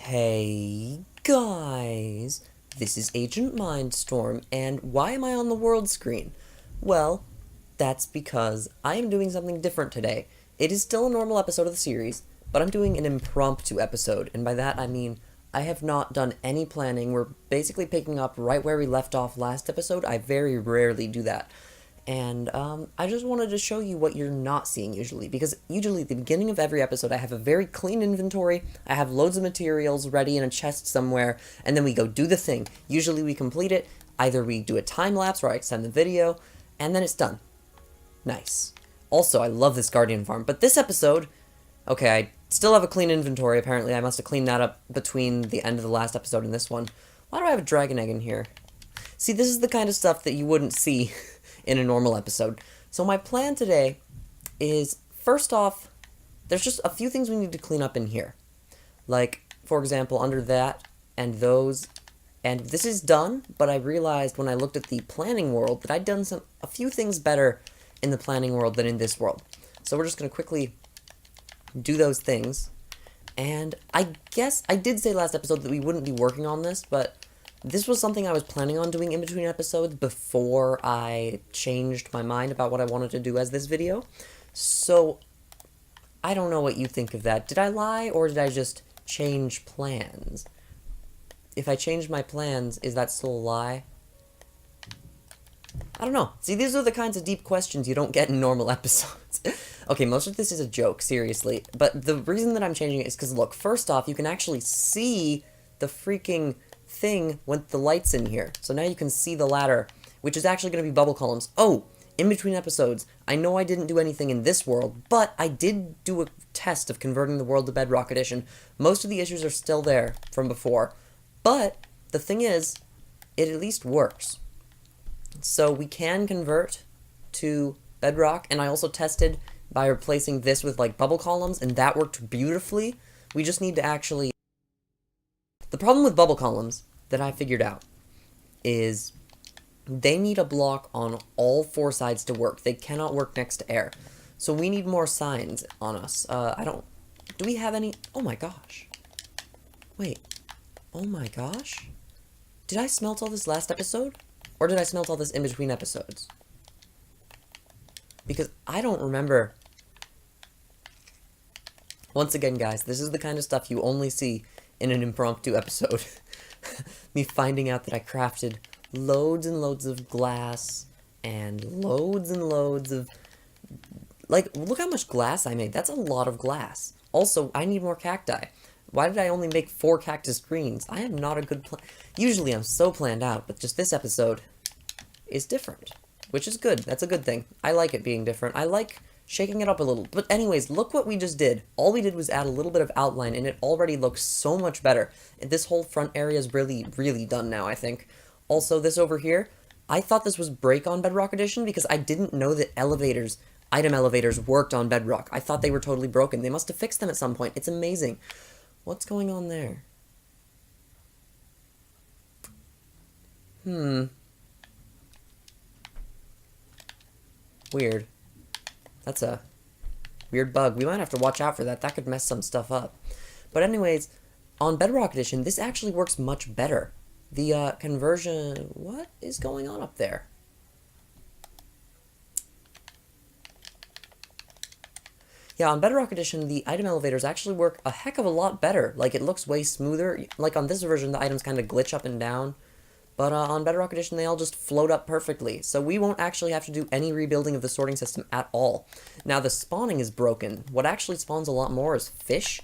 Hey guys, this is AgentMindStorm, and why am I on the world screen? Well, that's because I am doing something different today. It is still a normal episode of the series, but I'm doing an impromptu episode, and by that I mean I have not done any planning. We're basically picking up right where we left off last episode. I very rarely do that. And I just wanted to show you what you're not seeing usually, because usually at the beginning of every episode I have a very clean inventory, I have loads of materials ready in a chest somewhere, and then we go do the thing. Usually we complete it, either we do a time-lapse or I extend the video, and then it's done. Nice. Also, I love this Guardian farm, but this episode, okay, I still have a clean inventory apparently. I must have cleaned that up between the end of the last episode and this one. Why do I have a dragon egg in here? See, this is the kind of stuff that you wouldn't see in a normal episode. So my plan today is, first off, there's just a few things we need to clean up in here. Like, for example, under that and those, and this is done, but I realized when I looked at the planning world that I'd done a few things better in the planning world than in this world. So we're just going to quickly do those things. And I guess I did say last episode that we wouldn't be working on this, but this was something I was planning on doing in between episodes before I changed my mind about what I wanted to do as this video. So, I don't know what you think of that. Did I lie, or did I just change plans? If I changed my plans, is that still a lie? I don't know. See, these are the kinds of deep questions you don't get in normal episodes. Okay, most of this is a joke, seriously. But the reason that I'm changing it is because, look, first off, you can actually see the freaking thing with the lights in here. So now you can see the ladder, which is actually going to be bubble columns. Oh, in between episodes, I know I didn't do anything in this world, but I did do a test of converting the world to Bedrock Edition. Most of the issues are still there from before, but the thing is, it at least works. So we can convert to Bedrock, and I also tested by replacing this with like bubble columns, and that worked beautifully. We just need to actually... The problem with bubble columns that I figured out is they need a block on all four sides to work. They cannot work next to air. So we need more signs on us. Do we have any? Oh my gosh. Wait. Oh my gosh. Did I smelt all this last episode? Or did I smelt all this in between episodes? Because I don't remember. Once again, guys, this is the kind of stuff you only see in an impromptu episode. Me finding out that I crafted loads and loads of glass and loads of... Like, look how much glass I made. That's a lot of glass. Also, I need more cacti. Why did I only make 4 cactus greens? I am not a good plan... Usually I'm so planned out, but just this episode is different. Which is good. That's a good thing. I like it being different. I like shaking it up a little. But anyways, look what we just did. All we did was add a little bit of outline, and it already looks so much better. And this whole front area is really, really done now, I think. Also, this over here, I thought this was break on Bedrock Edition because I didn't know that item elevators worked on Bedrock. I thought they were totally broken. They must have fixed them at some point. It's amazing. What's going on there? Weird. That's a weird bug. We might have to watch out for that. That could mess some stuff up. But anyways, on Bedrock Edition, this actually works much better. The conversion... What is going on up there? Yeah, on Bedrock Edition, the item elevators actually work a heck of a lot better. Like, it looks way smoother. Like, on this version, the items kind of glitch up and down. But on Bedrock Edition, they all just float up perfectly. So we won't actually have to do any rebuilding of the sorting system at all. Now, the spawning is broken. What actually spawns a lot more is fish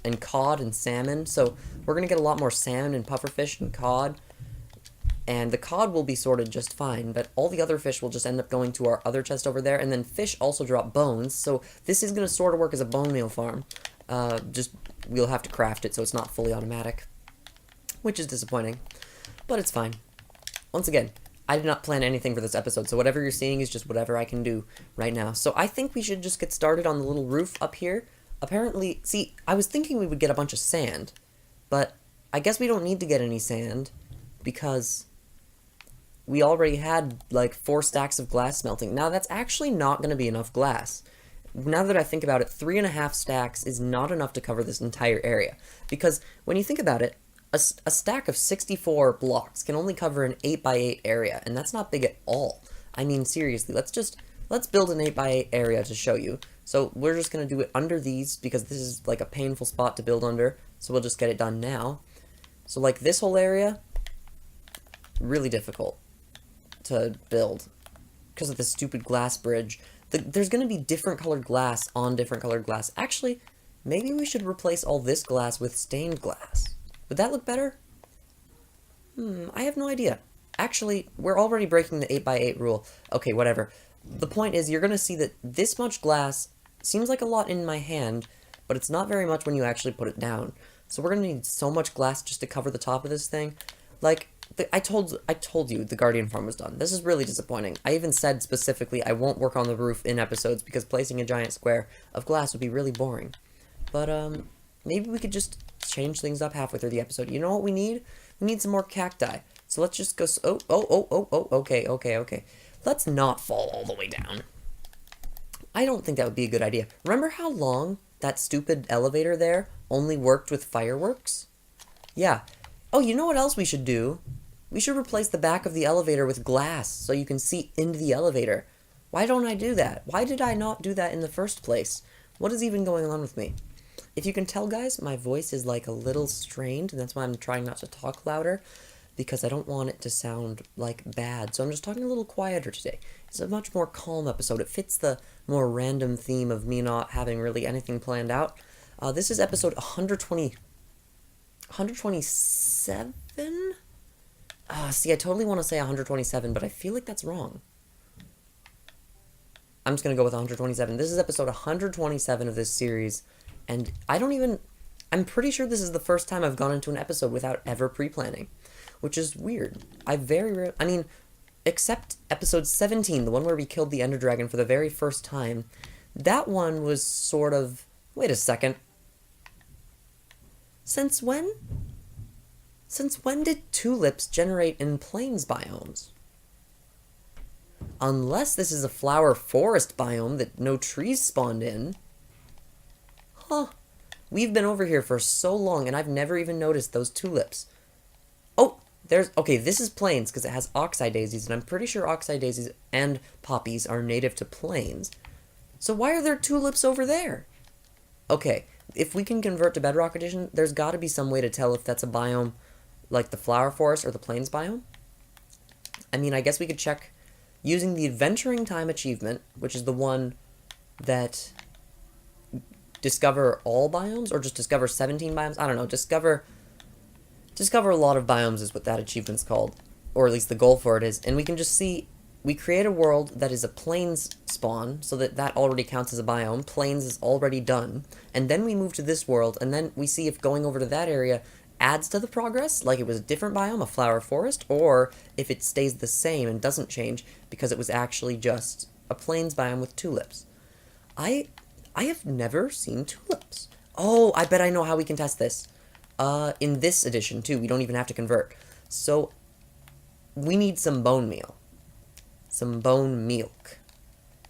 and cod and salmon. So we're going to get a lot more salmon and pufferfish and cod. And the cod will be sorted just fine, but all the other fish will just end up going to our other chest over there. And then fish also drop bones. So this is going to sort of work as a bone meal farm. We'll have to craft it so it's not fully automatic, which is disappointing. But it's fine. Once again, I did not plan anything for this episode, so whatever you're seeing is just whatever I can do right now. So I think we should just get started on the little roof up here. Apparently, see, I was thinking we would get a bunch of sand, but I guess we don't need to get any sand because we already had like 4 stacks of glass smelting. Now, that's actually not going to be enough glass. now that I think about it, 3.5 stacks is not enough to cover this entire area. Because when you think about it, a stack of 64 blocks can only cover an 8x8 area, and that's not big at all. I mean, seriously, let's build an 8x8 area to show you. So we're just going to do it under these, because this is like a painful spot to build under, so we'll just get it done now. So like this whole area, really difficult to build because of this stupid glass bridge. There's going to be different colored glass on different colored glass. Actually, maybe we should replace all this glass with stained glass. Would that look better? I have no idea. Actually, we're already breaking the 8x8 rule. Okay, whatever. The point is, you're going to see that this much glass seems like a lot in my hand, but it's not very much when you actually put it down. So we're going to need so much glass just to cover the top of this thing. Like, I told you the Guardian farm was done. This is really disappointing. I even said specifically I won't work on the roof in episodes because placing a giant square of glass would be really boring. But, maybe we could just change things up halfway through the episode. You know what we need? We need some more cacti. So let's just go, okay. Let's not fall all the way down. I don't think that would be a good idea. Remember how long that stupid elevator there only worked with fireworks? Yeah. Oh, you know what else we should do? We should replace the back of the elevator with glass so you can see into the elevator. Why don't I do that? Why did I not do that in the first place? What is even going on with me? If you can tell, guys, my voice is like a little strained, and that's why I'm trying not to talk louder, because I don't want it to sound like bad. So I'm just talking a little quieter today. It's a much more calm episode. It fits the more random theme of me not having really anything planned out. This is episode 127? See, I totally want to say 127, but I feel like that's wrong. I'm just going to go with 127. This is episode 127 of this series, and I'm pretty sure this is the first time I've gone into an episode without ever pre-planning, which is weird. Except episode 17, the one where we killed the Ender Dragon for the very first time. That one was sort of... Wait a second. Since when? Since when did tulips generate in plains biomes? Unless this is a flower forest biome that no trees spawned in. Huh. We've been over here for so long and I've never even noticed those tulips. Oh, okay, this is plains because it has oxeye daisies, and I'm pretty sure oxeye daisies and poppies are native to plains. So why are there tulips over there? Okay, if we can convert to Bedrock Edition, there's got to be some way to tell if that's a biome like the flower forest or the plains biome. I mean, I guess we could check using the Adventuring Time achievement, which is the one that discover all biomes, or just discover 17 biomes. I don't know, discover a lot of biomes is what that achievement's called, or at least the goal for it is. And we can just see, we create a world that is a plains spawn, so that already counts as a biome. Plains is already done. And then we move to this world, and then we see if going over to that area adds to the progress, like it was a different biome, a flower forest, or if it stays the same and doesn't change because it was actually just a plains biome with tulips. I have never seen tulips. Oh, I bet I know how we can test this. In this edition, too, we don't even have to convert. So, we need some bone meal. Some bone milk.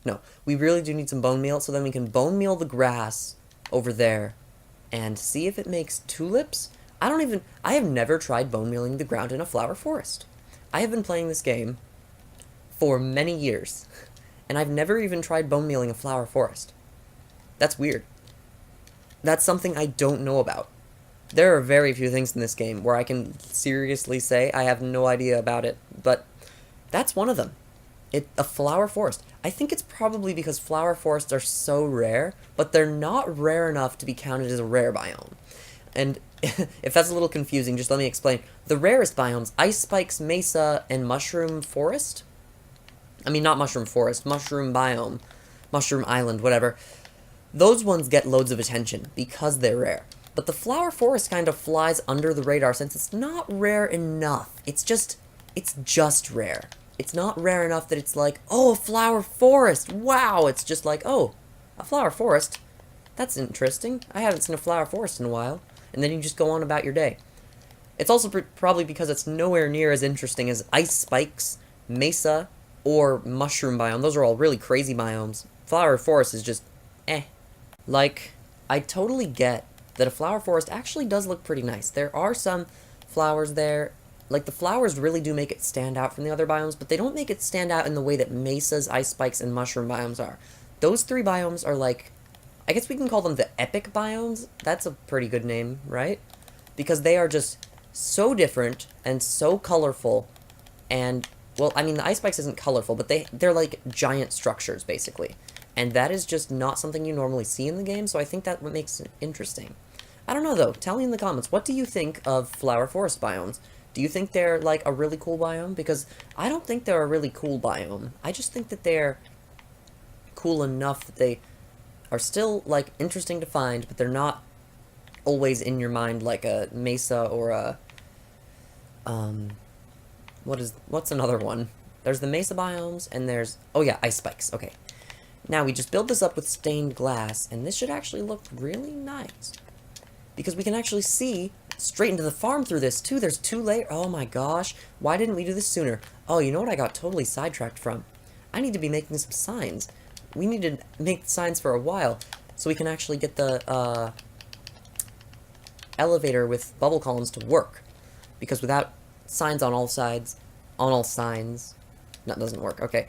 No, we really do need some bone meal, so then we can bone meal the grass over there and see if it makes tulips. I have never tried bone mealing the ground in a flower forest. I have been playing this game for many years, and I've never even tried bone mealing a flower forest. That's weird. That's something I don't know about. There are very few things in this game where I can seriously say I have no idea about it, but that's one of them. A flower forest. I think it's probably because flower forests are so rare, but they're not rare enough to be counted as a rare biome. And if that's a little confusing, just let me explain. The rarest biomes, Ice Spikes, Mesa, and Mushroom Forest? I mean, not Mushroom Forest, Mushroom Biome, Mushroom Island, whatever. Those ones get loads of attention because they're rare. But the flower forest kind of flies under the radar since it's not rare enough. It's just rare. It's not rare enough that it's like, oh, a flower forest, wow. It's just like, oh, a flower forest? That's interesting. I haven't seen a flower forest in a while. And then you just go on about your day. It's also probably because it's nowhere near as interesting as Ice Spikes, Mesa, or Mushroom Biome. Those are all really crazy biomes. Flower forest is just eh. Like, I totally get that a flower forest actually does look pretty nice. There are some flowers there. Like, the flowers really do make it stand out from the other biomes, but they don't make it stand out in the way that mesas, ice spikes, and mushroom biomes are. Those three biomes are like, I guess we can call them the epic biomes. That's a pretty good name, right? Because they are just so different and so colorful. And, well, I mean, the ice spikes isn't colorful, but they're like giant structures, basically. And that is just not something you normally see in the game, so I think that what makes it interesting. I don't know, though. Tell me in the comments, what do you think of flower forest biomes? Do you think they're, like, a really cool biome? Because I don't think they're a really cool biome. I just think that they're cool enough that they are still, like, interesting to find, but they're not always in your mind like a mesa or a, what's another one? There's the mesa biomes, and there's, oh yeah, ice spikes, okay. Now, we just build this up with stained glass, and this should actually look really nice. Because we can actually see straight into the farm through this, too. There's 2 layers. Oh my gosh. Why didn't we do this sooner? Oh, you know what I got totally sidetracked from? I need to be making some signs. We need to make signs for a while, so we can actually get the, elevator with bubble columns to work. Because without signs on all sides, that doesn't work, okay.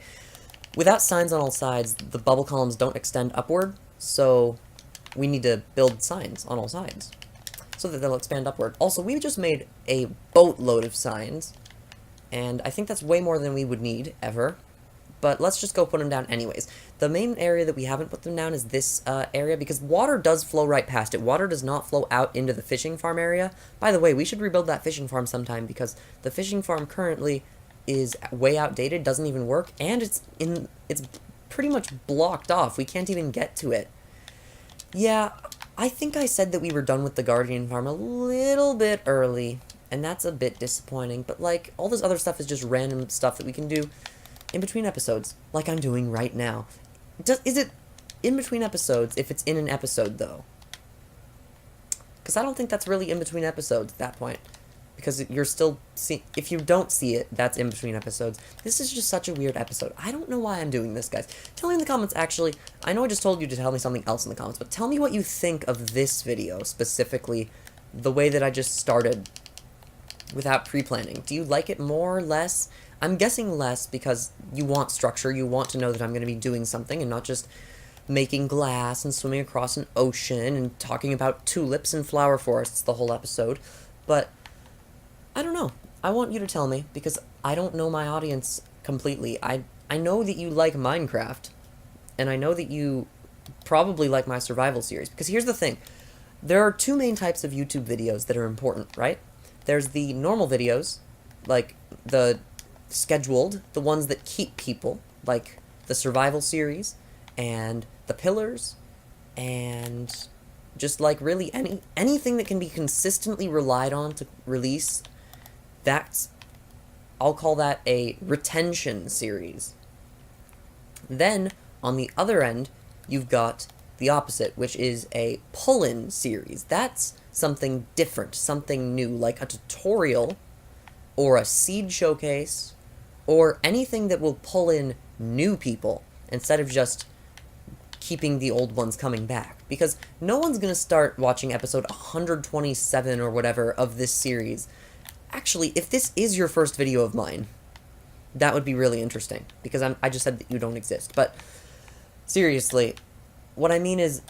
Without signs on all sides, the bubble columns don't extend upward, so we need to build signs on all sides so that they'll expand upward. Also, we just made a boatload of signs, and I think that's way more than we would need, ever. But let's just go put them down anyways. The main area that we haven't put them down is this area, because water does flow right past it. Water does not flow out into the fishing farm area. By the way, we should rebuild that fishing farm sometime, because the fishing farm currently is way outdated, doesn't even work, and it's pretty much blocked off. We can't even get to it. Yeah, I think I said that we were done with the Guardian farm a little bit early, and that's a bit disappointing, but like, all this other stuff is just random stuff that we can do in between episodes, like I'm doing right now. Is it in between episodes if it's in an episode, though? Because I don't think that's really in between episodes at that point. Because you're still if you don't see it, that's in between episodes. This is just such a weird episode. I don't know why I'm doing this, guys. Tell me in the comments, actually. I know I just told you to tell me something else in the comments, but tell me what you think of this video, specifically the way that I just started without pre-planning. Do you like it more, less? I'm guessing less, because you want structure. You want to know that I'm going to be doing something and not just making glass and swimming across an ocean and talking about tulips and flower forests the whole episode. But I don't know. I want you to tell me, because I don't know my audience completely. I know that you like Minecraft, and I know that you probably like my survival series, because here's the thing. There are 2 main types of YouTube videos that are important, right? There's the normal videos, like the scheduled, the ones that keep people, like the survival series, and the pillars, and just like really anything that can be consistently relied on to release. I'll call that a retention series. Then, on the other end, you've got the opposite, which is a pull-in series. That's something different, something new, like a tutorial, or a seed showcase, or anything that will pull in new people, instead of just keeping the old ones coming back. Because no one's gonna start watching episode 127 or whatever of this series. Actually, if this is your first video of mine, that would be really interesting, because I just said that you don't exist. But seriously, what I mean is,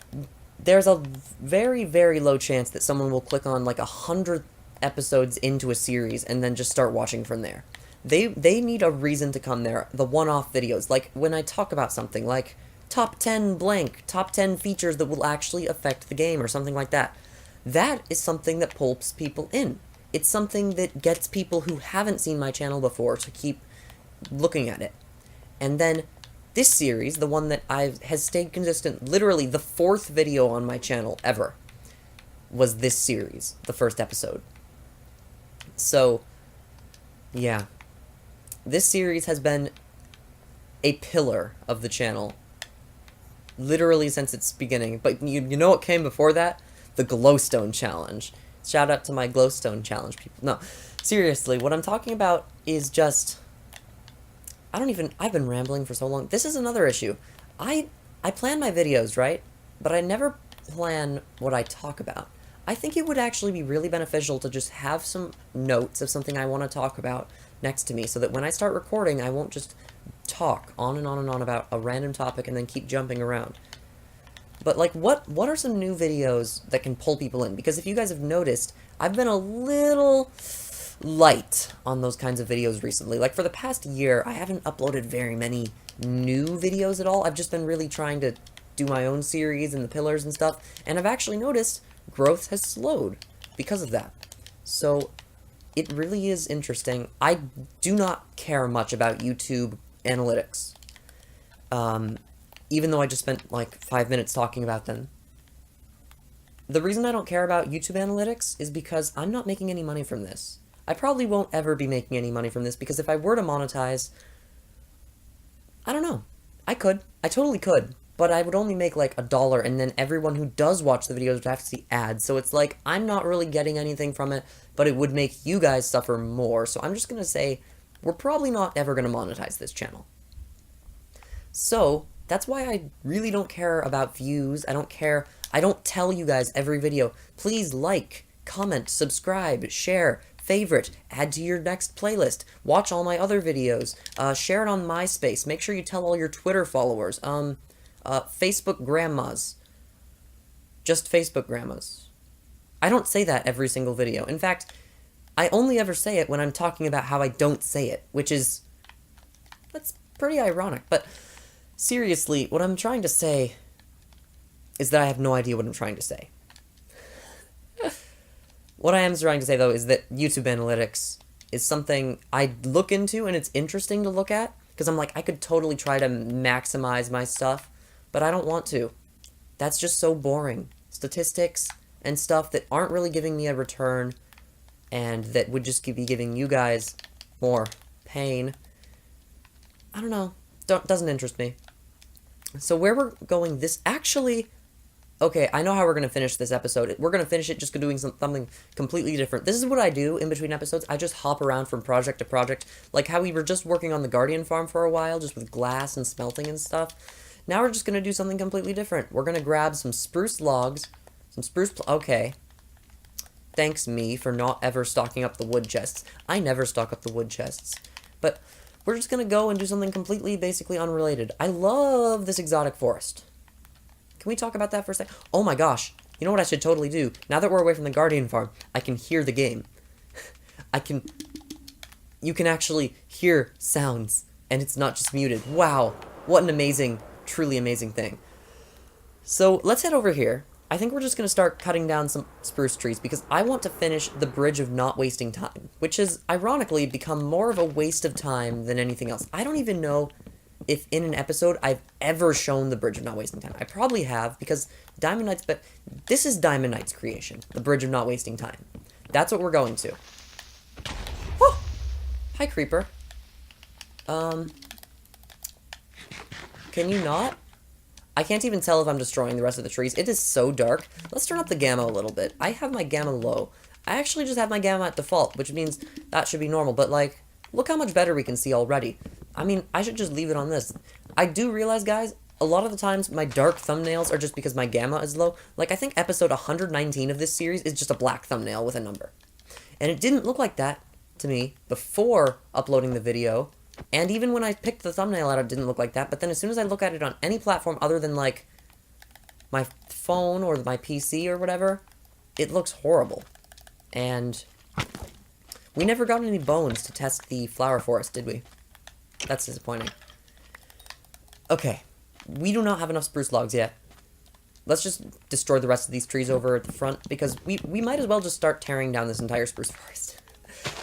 there's a very, very low chance that someone will click on like 100 episodes into a series and then just start watching from there. They need a reason to come there, the one-off videos, like when I talk about something like top 10 blank, top 10 features that will actually affect the game, or something like that. That is something that pulls people in. It's something that gets people who haven't seen my channel before to keep looking at it. And then this series, the one that has stayed consistent, literally the 4th video on my channel ever, was this series, the first episode. So, yeah. This series has been a pillar of the channel, literally since its beginning. But you know what came before that? The Glowstone Challenge. Shout out to my Glowstone Challenge people. No, seriously, what I'm talking about is just, I've been rambling for so long. This is another issue. I plan my videos, right? but I never plan what I talk about. I think it would actually be really beneficial to just have some notes of something I want to talk about next to me so that when I start recording, I won't just talk on and on and on about a random topic and then keep jumping around. But, like, what are some new videos that can pull people in? Because if you guys have noticed, I've been a little light on those kinds of videos recently. Like, for the past year, I haven't uploaded very many new videos at all. I've just been really trying to do my own series and the pillars and stuff, and I've actually noticed growth has slowed because of that. So, it really is interesting. I do not care much about YouTube analytics. Even though I just spent like 5 minutes talking about them. The reason I don't care about YouTube analytics is because I'm not making any money from this. I probably won't ever be making any money from this because if I were to monetize, I don't know. I totally could, but I would only make like $1 and then everyone who does watch the videos would have to see ads. So it's like, I'm not really getting anything from it, but it would make you guys suffer more. So I'm just going to say, we're probably not ever going to monetize this channel. So, that's why I really don't care about views. I don't tell you guys every video, please like, comment, subscribe, share, favorite, add to your next playlist, watch all my other videos, share it on MySpace, make sure you tell all your Twitter followers, Facebook grandmas. Just Facebook grandmas. I don't say that every single video. In fact, I only ever say it when I'm talking about how I don't say it, that's pretty ironic, but seriously, what I'm trying to say is that I have no idea what I'm trying to say. What I am trying to say, though, is that YouTube analytics is something I look into, and it's interesting to look at, because I'm like, I could totally try to maximize my stuff, but I don't want to. That's just so boring. Statistics and stuff that aren't really giving me a return, and that would just be giving you guys more pain. I don't know. Doesn't interest me. So where we're going actually, okay, I know how we're going to finish this episode. We're going to finish it just doing something completely different. This is what I do in between episodes. I just hop around from project to project, like how we were just working on the Guardian farm for a while, just with glass and smelting and stuff. Now we're just going to do something completely different. We're going to grab some spruce logs, okay. Thanks me for not ever stocking up the wood chests. I never stock up the wood chests. But we're just going to go and do something completely, basically unrelated. I love this exotic forest. Can we talk about that for a sec? Oh my gosh. You know what I should totally do? Now that we're away from the Guardian farm, I can hear the game. You can actually hear sounds, and it's not just muted. Wow. What an amazing, truly amazing thing. So, let's head over here. I think we're just going to start cutting down some spruce trees because I want to finish the bridge of not wasting time, which has ironically become more of a waste of time than anything else. I don't even know if in an episode I've ever shown the bridge of not wasting time. I probably have because Diamond Knight's, but this is Diamond Knight's creation, the bridge of not wasting time. That's what we're going to. Oh! Hi, creeper. Can you not? I can't even tell if I'm destroying the rest of the trees. It is so dark. Let's turn up the gamma a little bit. I have my gamma low. I actually just have my gamma at default, which means that should be normal. But, like, look how much better we can see already. I mean, I should just leave it on this. I do realize, guys, a lot of the times my dark thumbnails are just because my gamma is low. Like, I think episode 119 of this series is just a black thumbnail with a number. And it didn't look like that to me before uploading the video. And even when I picked the thumbnail out, it didn't look like that. But then as soon as I look at it on any platform other than, like, my phone or my PC or whatever, it looks horrible. And we never got any bones to test the flower forest, did we? That's disappointing. Okay. We do not have enough spruce logs yet. Let's just destroy the rest of these trees over at the front, because we might as well just start tearing down this entire spruce forest.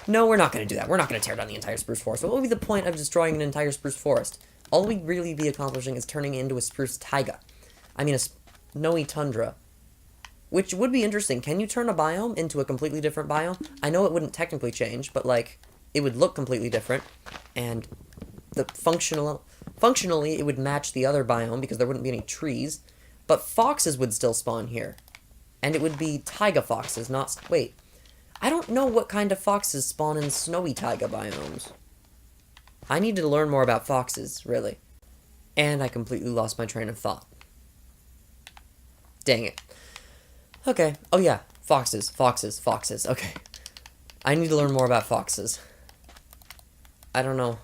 No, we're not going to do that. We're not going to tear down the entire spruce forest. What would be the point of destroying an entire spruce forest? All we'd really be accomplishing is turning it into a spruce taiga. I mean, a snowy tundra. Which would be interesting. Can you turn a biome into a completely different biome? I know it wouldn't technically change, but, like, it would look completely different. And the functionally, it would match the other biome because there wouldn't be any trees. But foxes would still spawn here. And it would be taiga foxes, not... Wait. I don't know what kind of foxes spawn in snowy taiga biomes. I need to learn more about foxes, really. And I completely lost my train of thought. Dang it. Okay. Oh yeah, foxes, foxes, foxes. Okay. I need to learn more about foxes. I don't know.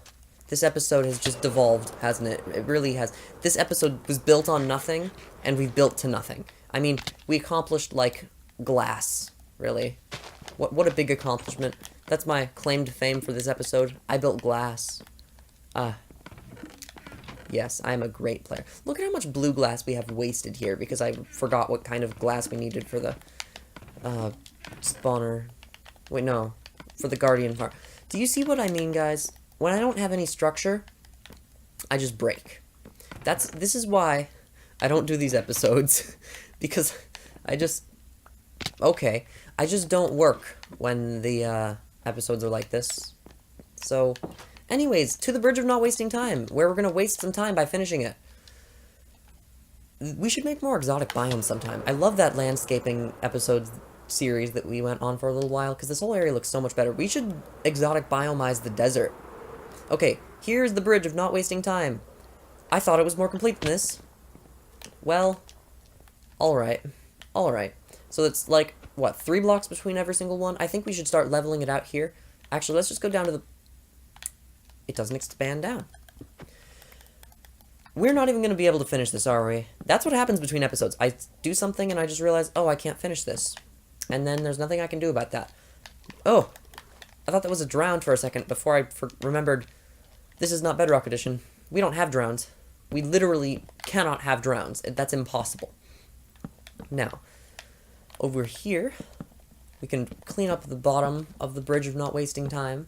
This episode has just devolved, hasn't it? It really has. This episode was built on nothing, and we've built to nothing. I mean, we accomplished, like, glass, really. What a big accomplishment. That's my claim to fame for this episode. I built glass. Yes, I'm a great player. Look at how much blue glass we have wasted here, because I forgot what kind of glass we needed for the, spawner. Wait, no. For the guardian part. Do you see what I mean, guys? When I don't have any structure, I just break. This is why I don't do these episodes, because I just don't work when the episodes are like this. So, anyways, to the bridge of not wasting time, where we're gonna waste some time by finishing it. We should make more exotic biomes sometime. I love that landscaping episode series that we went on for a little while, because this whole area looks so much better. We should exotic biomize the desert. Okay, here's the bridge of not wasting time. I thought it was more complete than this. Well, alright. Alright. So it's like, what, 3 blocks between every single one? I think we should start leveling it out here. Actually, let's just go down to the... It doesn't expand down. We're not even going to be able to finish this, are we? That's what happens between episodes. I do something and I just realize, oh, I can't finish this. And then there's nothing I can do about that. Oh, I thought that was a drown for a second before I remembered this is not Bedrock Edition. We don't have drowns. We literally cannot have drowns. That's impossible. Now, over here, we can clean up the bottom of the bridge of not wasting time.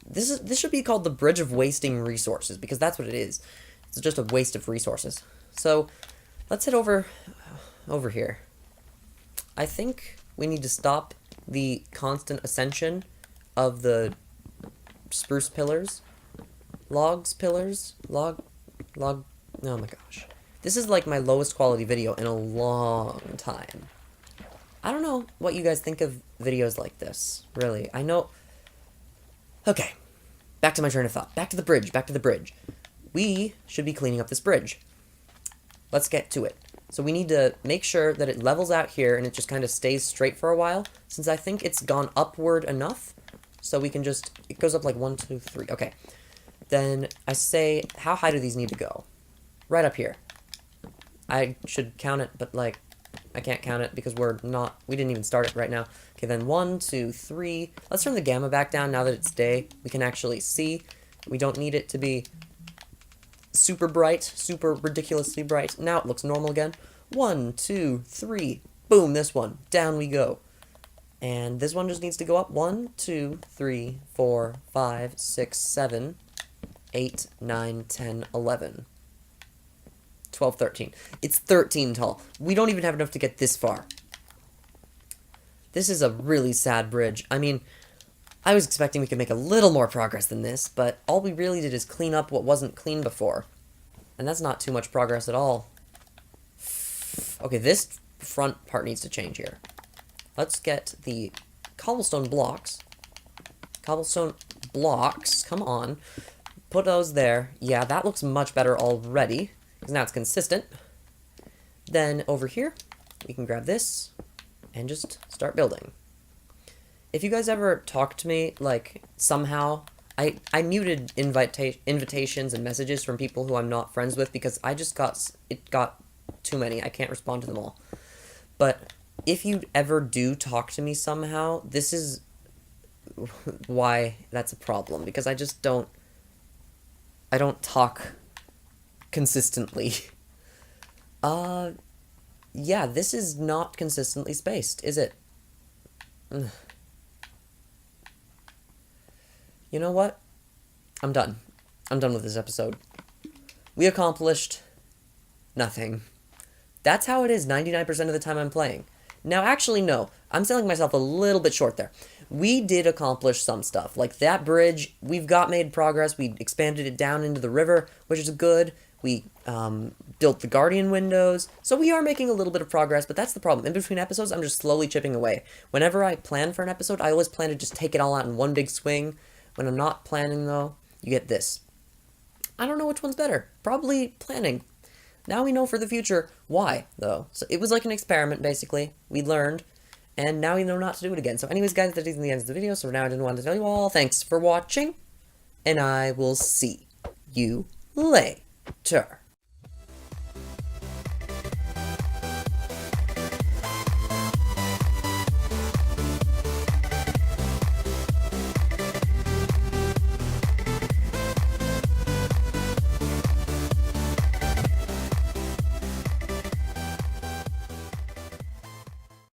This should be called the bridge of wasting resources, because that's what it is. It's just a waste of resources. So, let's head over here. I think we need to stop the constant ascension of the spruce pillars. Oh my gosh. This is like my lowest quality video in a long time. I don't know what you guys think of videos like this, really. I know... Okay, back to my train of thought. Back to the bridge. We should be cleaning up this bridge. Let's get to it. So we need to make sure that it levels out here and it just kind of stays straight for a while, since I think it's gone upward enough. So we can just... It goes up like 1, 2, 3. Okay. Then I say, how high do these need to go? Right up here. I should count it, but like, I can't count it because we didn't even start it right now. Okay, then 1, 2, 3. Let's turn the gamma back down now that it's day. We can actually see. We don't need it to be super bright, super ridiculously bright. Now it looks normal again. 1, 2, 3. Boom, this one. Down we go. And this one just needs to go up. 1, 2, 3, 4, 5, 6, 7, 8, 9, 10, 11. 12, 13. It's 13 tall. We don't even have enough to get this far. This is a really sad bridge. I mean, I was expecting we could make a little more progress than this, but all we really did is clean up what wasn't clean before. And that's not too much progress at all. Okay, this front part needs to change here. Let's get the cobblestone blocks. Cobblestone blocks, come on. Put those there. Yeah, that looks much better already, because now it's consistent. Then over here, we can grab this and just start building. If you guys ever talk to me, like, somehow, I muted invitations and messages from people who I'm not friends with because it got too many. I can't respond to them all. But if you ever do talk to me somehow, this is why that's a problem, because I don't talk consistently. Yeah, this is not consistently spaced, is it? Ugh. You know what? I'm done. I'm done with this episode. We accomplished nothing. That's how it is 99% of the time I'm playing. Now, actually, no. I'm selling myself a little bit short there. We did accomplish some stuff. Like that bridge, we've made progress. We expanded it down into the river, which is good. We built the guardian windows. So we are making a little bit of progress, but that's the problem. In between episodes, I'm just slowly chipping away. Whenever I plan for an episode, I always plan to just take it all out in one big swing. When I'm not planning, though, you get this. I don't know which one's better. Probably planning. Now we know for the future why, though. So it was like an experiment, basically. We learned, and now we know not to do it again. So anyways, guys, that is the end of the video, so now I didn't want to tell you all. Thanks for watching, and I will see you later.